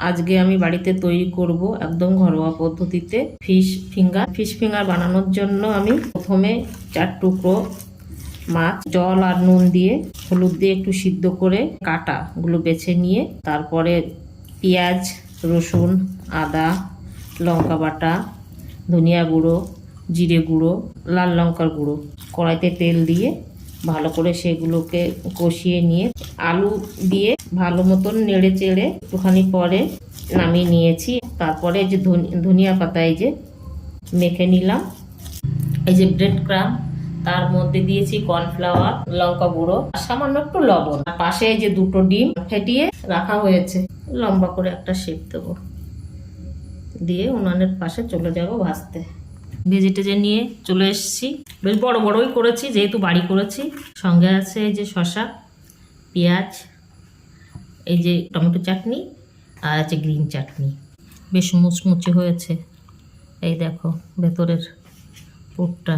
আজকে আমি বাড়িতে তৈরি করব একদম ঘরোয়া পদ্ধতিতে ফিশ ফিঙ্গার বানানোর জন্য আমি প্রথমে 4 টুকরো মাছ জল আর নুন দিয়ে হলুদ দিয়ে একটু সিদ্ধ করে কাটাগুলো বেছে নিয়ে তারপরে পেঁয়াজ, রসুন, আদা, লঙ্কা বাটা, ধনিয়া গুঁড়ো, জিরে গুঁড়ো, লাল লঙ্কার গুঁড়ো কড়াইতে তেল দিয়ে ভালো করে সেগুলোকে কষিয়ে নিয়ে আলু দিয়ে ভালো মতন নেড়ে চেড়ে একটুখানি পরে নামিয়ে নিয়েছি। তারপরে এই যে ধনিয়া পাতা এই যে মেখে নিলাম, এই যে ব্রেড ক্রাম্ব, তার মধ্যে দিয়েছি কর্নফ্লাওয়ার, লঙ্কা গুঁড়ো, সামান্য একটু লবণ। পাশে এই যে 2টো ডিম ফেটিয়ে রাখা হয়েছে, লম্বা করে একটা শেপ দেবো, দিয়ে উনানের পাশে চলে যাব ভাজতে। ভেজে নিয়ে চলে এসেছি, বেশ বড় বড়ই করেছি যেহেতু বাড়ি করেছি। সঙ্গে আছে এই যে শসা, পেঁয়াজ, এই যে টমেটো চাটনি আর আছে গ্রিন চাটনি। বেশ মুচমুচে হয়েছে, এই দেখো ভেতরের পুরটা।